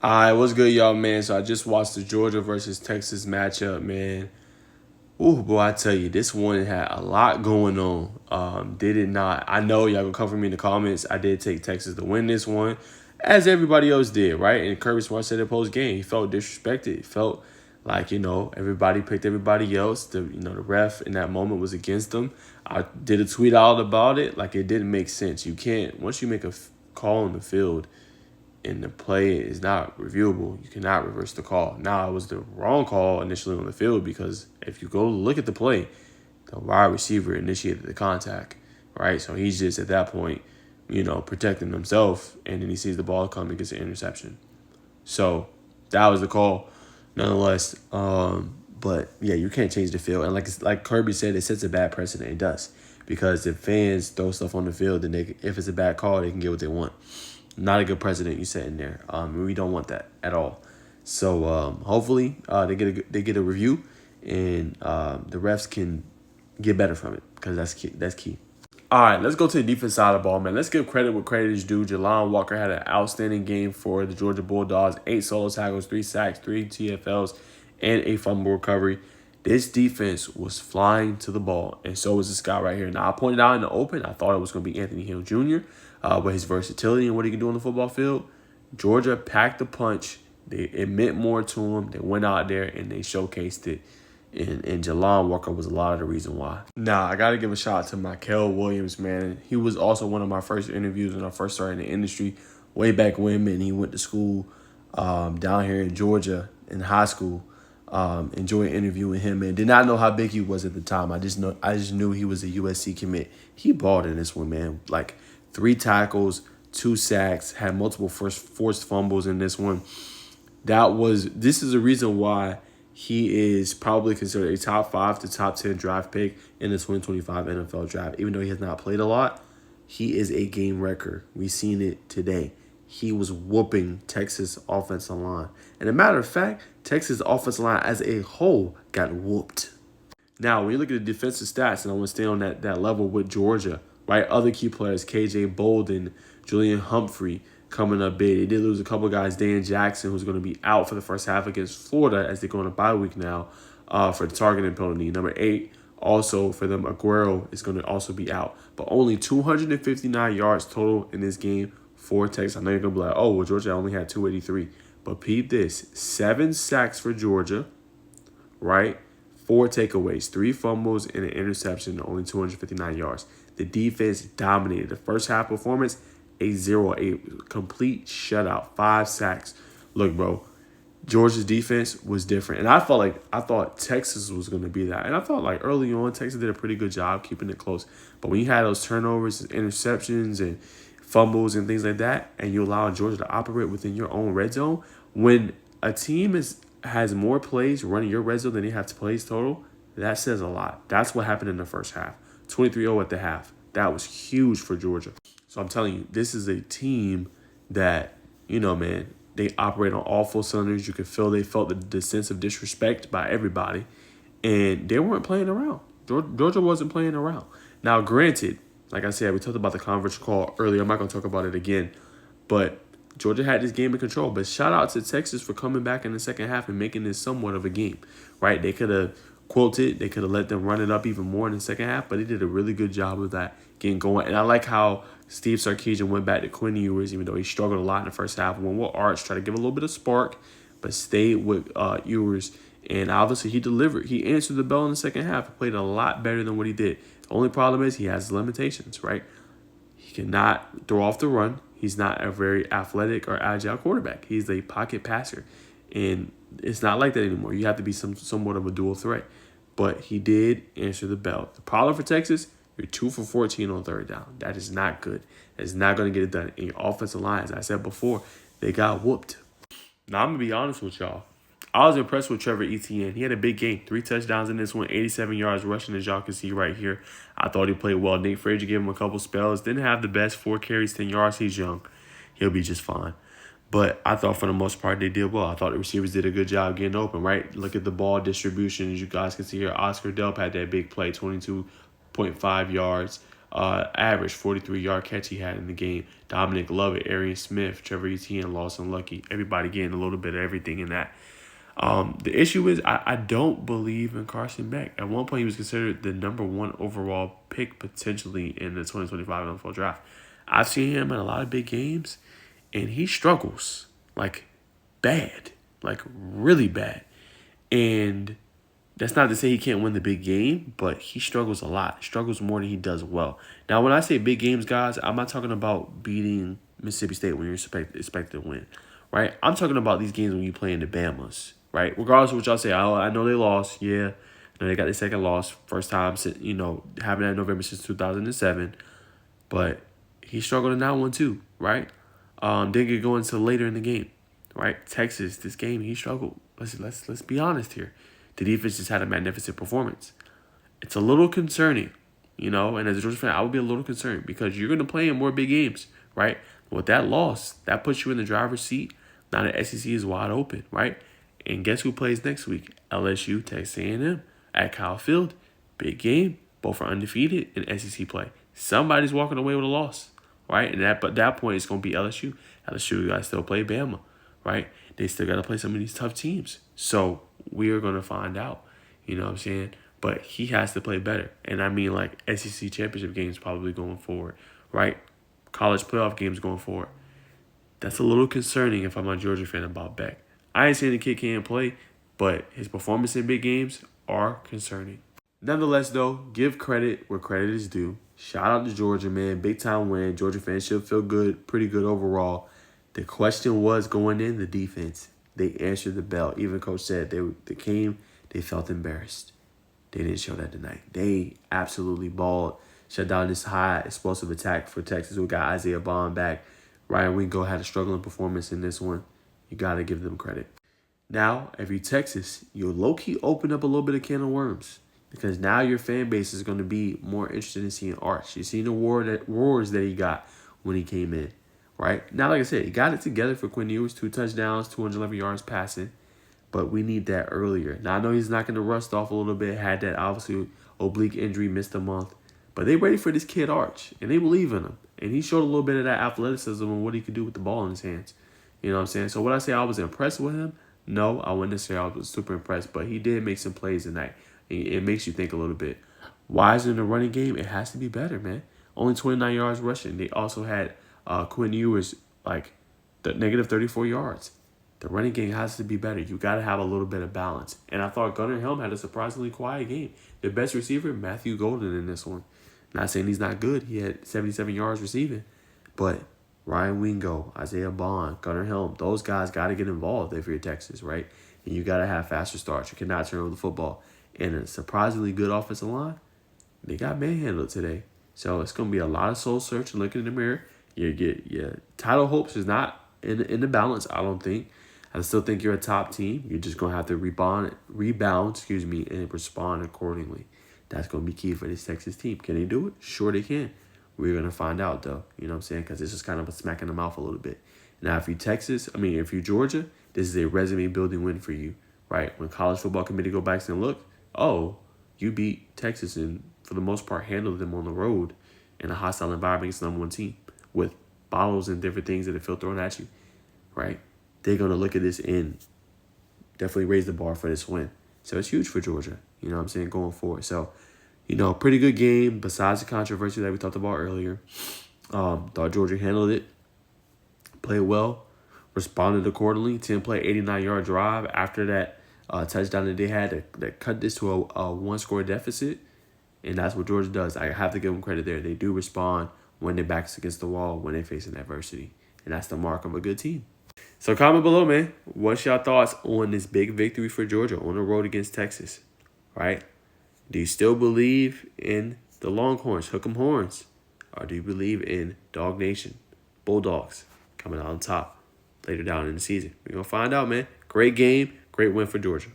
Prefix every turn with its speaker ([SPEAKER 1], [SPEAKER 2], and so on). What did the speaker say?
[SPEAKER 1] Alright, what's good, y'all, man? So I just watched the Georgia versus Texas matchup, man. Ooh, boy, I tell you, this one had a lot going on. Did it not? I know y'all gonna come for me in the comments. I did take Texas to win this one, as everybody else did, right? And Kirby Smart said it post game. He felt disrespected. He felt like, everybody picked everybody else. The ref in that moment was against them. I did a tweet out about it. Like, it didn't make sense. You can't, once you make a call on the field, and the play is not reviewable, you cannot reverse the call. Now, it was the wrong call initially on the field because if you go look at the play, the wide receiver initiated the contact, right? So he's just at that point, protecting himself, and then he sees the ball come and gets an interception. So that was the call, nonetheless. But yeah, you can't change the field, and like Kirby said, it sets a bad precedent. It does, because if fans throw stuff on the field, then if it's a bad call, they can get what they want. Not a good precedent you set in there. We don't want that at all. So hopefully they get a review, and the refs can get better from it, because that's key. That's key. All right, let's go to the defense side of the ball, man. Let's give credit where credit is due. Jelon Walker had an outstanding game for the Georgia Bulldogs. 8 solo tackles, 3 sacks, 3 TFLs, and a fumble recovery. This defense was flying to the ball, and so was this guy right here. Now, I pointed out in the open, I thought it was going to be Anthony Hill Jr., with his versatility and what he can do on the football field. Georgia packed the punch. It meant more to him. They went out there and they showcased it. And Jelon Walker was a lot of the reason why. Now, I got to give a shout out to Michael Williams, man. He was also one of my first interviews when I first started in the industry way back when, man. He went to school down here in Georgia in high school. Enjoyed interviewing him, and did not know how big he was at the time. I just knew he was a USC commit. He balled in this one, man. Like 3 tackles, 2 sacks, had multiple forced fumbles in this one. This is a reason why he is probably considered a top 5 to top 10 draft pick in the 2025 NFL draft. Even though he has not played a lot, he is a game wrecker. We've seen it today. He was whooping Texas offensive line. And a matter of fact, Texas offensive line as a whole got whooped. Now, when you look at the defensive stats, and I want to stay on that level with Georgia, right? Other key players, KJ Bolden, Julian Humphrey, coming up big. They did lose a couple guys. Dan Jackson, who's going to be out for the first half against Florida as they go on a bye week now for the targeting penalty. Number 8, also for them, Aguero is going to also be out. But only 259 yards total in this game for Texas. I know you're going to be like, oh, well, Georgia only had 283. But peep this, 7 sacks for Georgia, right? 4 takeaways, 3 fumbles, and an interception, only 259 yards. The defense dominated. The first half performance, a complete shutout, 5 sacks. Look, bro, Georgia's defense was different. And I thought Texas was going to be that. And I thought like early on, Texas did a pretty good job keeping it close. But when you had those turnovers and interceptions and fumbles and things like that, and you allow Georgia to operate within your own red zone, when a team has more plays running your red zone than they have to plays total, that says a lot. That's what happened in the first half. 23-0 at the half. That was huge for Georgia. So I'm telling you, this is a team that, man, they operate on all 4 cylinders. You could feel they felt the sense of disrespect by everybody, and they weren't playing around. Georgia wasn't playing around. Now, granted, like I said, we talked about the conference call earlier. I'm not going to talk about it again, but Georgia had this game in control. But shout out to Texas for coming back in the second half and making this somewhat of a game, right? They could have quilted. They could have let them run it up even more in the second half, but they did a really good job of that getting going. And I like how Steve Sarkisian went back to Quinn Ewers, even though he struggled a lot in the first half. Went with Arch, tried to give a little bit of spark, but stayed with Ewers. And obviously he delivered. He answered the bell in the second half. He played a lot better than what he did. The only problem is he has limitations, right? He cannot throw off the run. He's not a very athletic or agile quarterback. He's a pocket passer. And it's not like that anymore. You have to be somewhat of a dual threat. But he did answer the bell. The problem for Texas, you're 2 for 14 on 3rd down. That is not good. That is not going to get it done. And your offensive line, as I said before, they got whooped. Now, I'm going to be honest with y'all. I was impressed with Trevor Etienne. He had a big game. 3 touchdowns in this one, 87 yards rushing, as y'all can see right here. I thought he played well. Nate Frazier gave him a couple spells. Didn't have the best, 4 carries, 10 yards. He's young. He'll be just fine. But I thought for the most part they did well. I thought the receivers did a good job getting open, right? Look at the ball distribution. As you guys can see here, Oscar Delp had that big play, 22.5 yards. average 43-yard catch he had in the game. Dominic Lovett, Arian Smith, Trevor Etienne, Lawson Lucky. Everybody getting a little bit of everything in that. The issue is I don't believe in Carson Beck. At one point, he was considered the #1 overall pick potentially in the 2025 NFL draft. I've seen him in a lot of big games, and he struggles like bad, like really bad. And that's not to say he can't win the big game, but he struggles a lot. Struggles more than he does well. Now, when I say big games, guys, I'm not talking about beating Mississippi State when you're expected to win, right? I'm talking about these games when you play in the Bamas, right? Regardless of what y'all say, I know they lost. Yeah, I know they got their second loss. First time, having that in November since 2007. But he struggled in that one too, right? Didn't get going until later in the game, right? Texas, this game, he struggled. Let's be honest here. The defense just had a magnificent performance. It's a little concerning, and as a Georgia fan, I would be a little concerned because you're going to play in more big games, right? With that loss, that puts you in the driver's seat. Now the SEC is wide open, right? And guess who plays next week? LSU, Texas A&M at Kyle Field. Big game. Both are undefeated in SEC play. Somebody's walking away with a loss, right? And at that point, it's going to be LSU. LSU got to still play Bama, right? They still got to play some of these tough teams. So we are going to find out, you know what I'm saying? But he has to play better. And I mean like SEC championship games probably going forward, right? College playoff games going forward. That's a little concerning if I'm a Georgia fan about Beck. I ain't saying the kid can't play, but his performance in big games are concerning. Nonetheless, though, give credit where credit is due. Shout out to Georgia, man. Big time win. Georgia fans should feel good, pretty good overall. The question was going in the defense. They answered the bell. Even Coach said they felt embarrassed. They didn't show that tonight. They absolutely balled. Shut down this high explosive attack for Texas. We got Isaiah Bond back. Ryan Wingo had a struggling performance in this one. You got to give them credit. Now, if you're Texas, you'll low-key open up a little bit of can of worms because now your fan base is going to be more interested in seeing Arch. You've seen the roars that he got when he came in, right? Now, like I said, he got it together for Quinn Ewers, 2 touchdowns, 211 yards passing, but we need that earlier. Now, I know he's not going to rust off a little bit, had that obviously oblique injury, missed a month, but they ready for this kid Arch, and they believe in him. And he showed a little bit of that athleticism and what he could do with the ball in his hands. You know what I'm saying? So would I say I was impressed with him? No, I wouldn't say I was super impressed, but he did make some plays tonight. It makes you think a little bit. Why is it in the running game? It has to be better, man. Only 29 yards rushing. They also had Quinn Ewers, like, the negative 34 yards. The running game has to be better. You got to have a little bit of balance. And I thought Gunnar Helm had a surprisingly quiet game. The best receiver, Matthew Golden in this one. Not saying he's not good. He had 77 yards receiving. But Ryan Wingo, Isaiah Bond, Gunnar Helm, those guys got to get involved if you're Texas, right? And you got to have faster starts. You cannot turn over the football. And a surprisingly good offensive line, they got manhandled today. So it's going to be a lot of soul searching, looking in the mirror. Your title hopes is not in the balance, I don't think. I still think you're a top team. You're just going to have to rebound, and respond accordingly. That's going to be key for this Texas team. Can they do it? Sure they can. We're going to find out, though. You know what I'm saying? Because it's just kind of a smack in the mouth a little bit. Now, if you're Georgia, this is a resume-building win for you, right? When College Football Committee go back and look, you beat Texas and, for the most part, handled them on the road in a hostile environment against the #1 team with bottles and different things that they feel thrown at you, right? They're going to look at this and definitely raise the bar for this win. So it's huge for Georgia, you know what I'm saying, going forward. So, pretty good game besides the controversy that we talked about earlier. Thought Georgia handled it, played well, responded accordingly. 10-play, 89-yard drive after that touchdown that they had that cut this to a one-score deficit. And that's what Georgia does. I have to give them credit there. They do respond when their back's against the wall, when they're facing adversity. And that's the mark of a good team. So comment below, man. What's your thoughts on this big victory for Georgia on the road against Texas, right? Do you still believe in the Longhorns, Hook 'em Horns? Or do you believe in Dog Nation, Bulldogs, coming out on top later down in the season? We're going to find out, man. Great game, great win for Georgia.